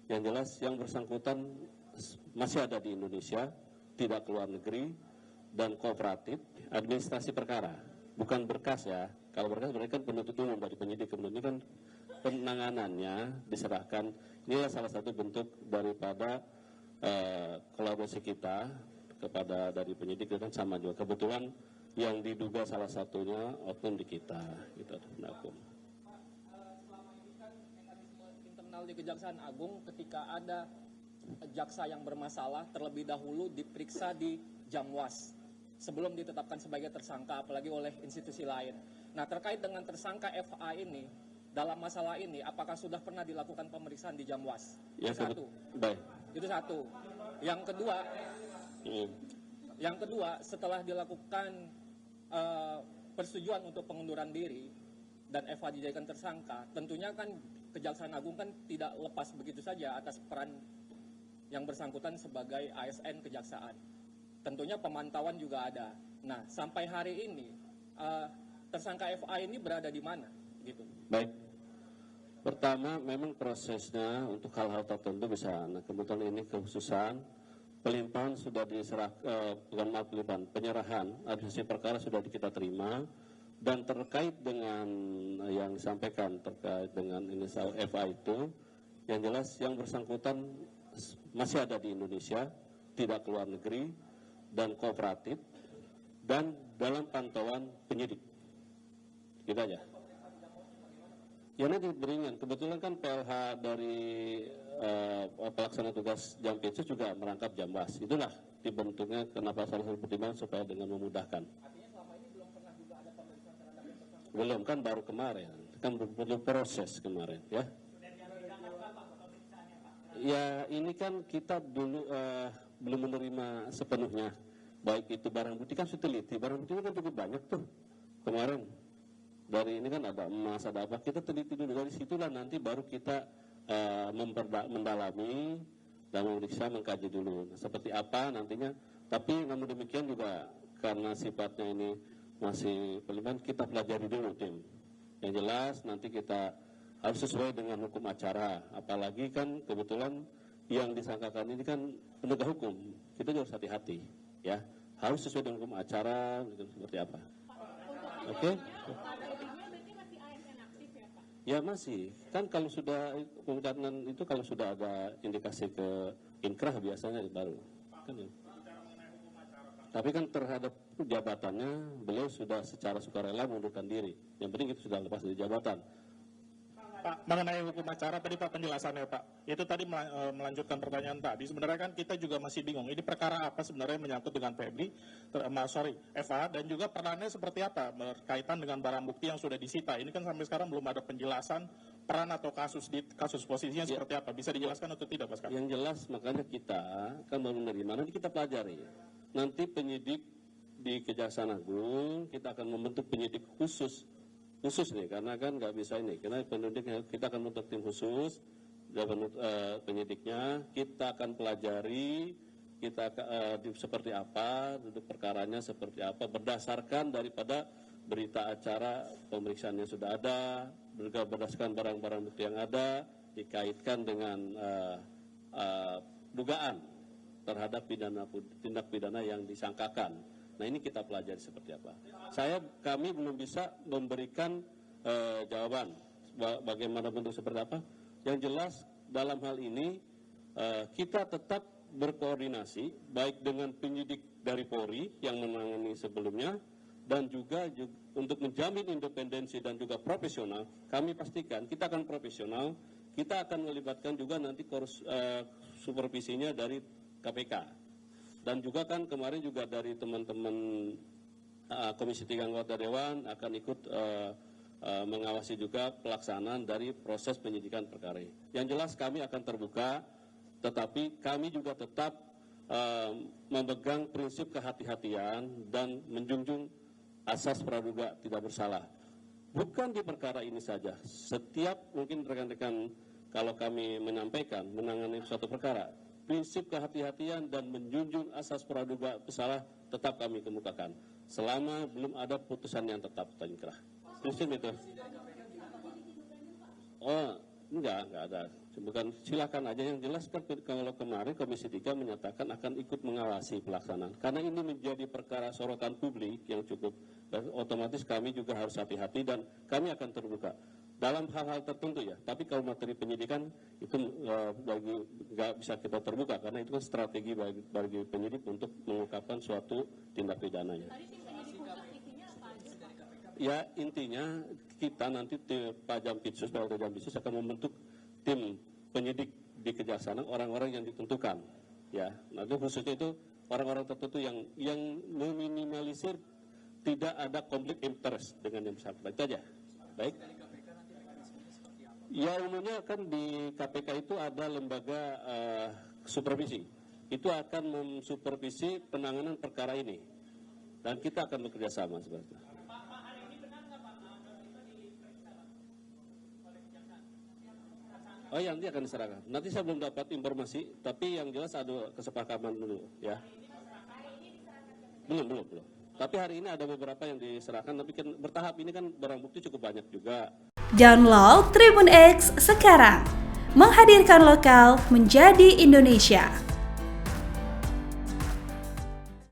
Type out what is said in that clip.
Yang jelas yang bersangkutan masih ada di Indonesia, tidak keluar negeri, dan kooperatif administrasi perkara. Bukan berkas ya, kalau berkas mereka kan penuntut umum dari penyidik, kemudian ini kan penanganannya diserahkan. Inilah salah satu bentuk daripada kolaborasi kita kepada dari penyidik, dan sama juga kebetulan yang diduga salah satunya oknum di kita, gitu. Selama ini kan mekanisme internal di Kejaksaan Agung ketika ada jaksa yang bermasalah terlebih dahulu diperiksa di Jamwas sebelum ditetapkan sebagai tersangka, apalagi oleh institusi lain. Nah, terkait dengan tersangka FA ini, dalam masalah ini, apakah sudah pernah dilakukan pemeriksaan di Jamwas? Ya, satu. Baik. Itu satu. Yang kedua, setelah dilakukan persetujuan untuk pengunduran diri dan FA dijadikan tersangka, tentunya kan Kejaksaan Agung kan tidak lepas begitu saja atas peran yang bersangkutan sebagai ASN Kejaksaan. Tentunya pemantauan juga ada. Nah, sampai hari ini tersangka FA ini berada di mana? Gitu. Baik. Pertama, memang prosesnya untuk hal-hal tertentu bisa. Nah, kebetulan ini kekhususan pelimpahan sudah penyerahan administrasi perkara sudah kita terima, dan terkait dengan yang disampaikan terkait dengan inisial FA itu, yang jelas yang bersangkutan masih ada di Indonesia, tidak keluar negeri, dan kooperatif, dan dalam pantauan penyidik. Gitu aja. Ya, nanti beringan. Kebetulan kan PLH dari pelaksana tugas Jampitsus juga merangkap Jamwas. Itulah dibentuknya kenapa salah satu pertimbangan supaya dengan memudahkan. Artinya selama ini belum pernah juga ada pemeriksaan terhadap yang bersangkutan? Belum, kan baru kemarin. Kan perlu proses kemarin, ya. Ya, ini kan kita dulu belum menerima sepenuhnya. Baik itu barang bukti, kan sudah teliti. Barang bukti kan cukup banyak tuh kemarin. Dari ini kan ada emas, ada apa, kita teliti dulu. Dari situlah nanti baru kita mendalami dan memeriksa, mengkaji dulu. Nah, seperti apa nantinya. Tapi namun demikian juga karena sifatnya ini masih pelimpahan, kita pelajari dulu tim. Yang jelas nanti kita harus sesuai dengan hukum acara. Apalagi kan kebetulan yang disangkakan ini kan penegak hukum. Kita juga harus hati-hati, ya. Harus sesuai dengan hukum acara, gitu, seperti apa. Oke? Ya masih, kan kalau sudah pemecatan itu kalau sudah ada indikasi ke inkrah biasanya baru. Kan, ya. Tapi kan terhadap jabatannya beliau sudah secara sukarela mengundurkan diri. Yang penting itu sudah lepas dari jabatan. Pak, mengenai hukum acara tadi Pak penjelasannya Pak, itu tadi melanjutkan pertanyaan tadi. Sebenarnya kan kita juga masih bingung, ini perkara apa sebenarnya menyangkut dengan Febri, FA, dan juga perannya seperti apa berkaitan dengan barang bukti yang sudah disita. Ini kan sampai sekarang belum ada penjelasan peran atau kasus posisinya ya, seperti apa. Bisa dijelaskan atau tidak Pak? Yang jelas makanya kita kan baru menerima, nanti kita pelajari. Nanti penyidik di Kejaksaan Agung, kita akan membentuk penyidik khusus nih, karena kan nggak bisa ini, karena penyidiknya kita akan membentuk tim khusus, penyidiknya kita akan pelajari, kita seperti apa, duduk perkaranya seperti apa, berdasarkan daripada berita acara pemeriksaan yang sudah ada, berdasarkan barang-barang bukti yang ada, dikaitkan dengan dugaan terhadap tindak pidana yang disangkakan. Nah, ini kita pelajari seperti apa. Kami belum bisa memberikan jawaban bagaimana bentuk seperti apa. Yang jelas dalam hal ini kita tetap berkoordinasi baik dengan penyidik dari Polri yang menangani sebelumnya, dan juga untuk menjamin independensi dan juga profesional. Kami pastikan kita akan profesional. Kita akan melibatkan juga nanti supervisinya dari KPK. Dan juga kan kemarin juga dari teman-teman Komisi 3 anggota Dewan akan ikut mengawasi juga pelaksanaan dari proses penyidikan perkara ini. Yang jelas kami akan terbuka, tetapi kami juga tetap memegang prinsip kehati-hatian dan menjunjung asas praduga tidak bersalah. Bukan di perkara ini saja, setiap mungkin rekan-rekan kalau kami menyampaikan menangani suatu perkara, prinsip kehati-hatian dan menjunjung asas praduga bersalah tetap kami kemukakan selama belum ada putusan yang tetap atau inkrah. Prinsip itu. Oh, enggak ada. bukan silakan aja, yang jelas kan kalau kemarin Komisi 3 menyatakan akan ikut mengawasi pelaksanaan. Karena ini menjadi perkara sorotan publik yang cukup, otomatis kami juga harus hati-hati dan kami akan terbuka dalam hal-hal tertentu ya. Tapi kalau materi penyidikan itu nggak bisa kita terbuka karena itu kan strategi bagi penyidik untuk mengungkapkan suatu tindak pidananya. Ya intinya kita nanti Pak Jampitsus akan membentuk tim penyidik di Kejaksaan, orang-orang yang ditentukan ya. Nanti khususnya itu orang-orang tertentu yang meminimalisir tidak ada konflik interest dengan yang bersangkutan. Itu aja. Baik. Ya umumnya kan di KPK itu ada lembaga supervisi. Itu akan mensupervisi penanganan perkara ini. Dan kita akan bekerja sama seperti itu. Oh ya, nanti akan diserahkan. Nanti saya belum dapat informasi, tapi yang jelas ada kesepakatan dulu ya. Belum. Tapi hari ini ada beberapa yang diserahkan, tapi kan bertahap, ini kan barang bukti cukup banyak juga. Download Tribun X sekarang, menghadirkan lokal menjadi Indonesia.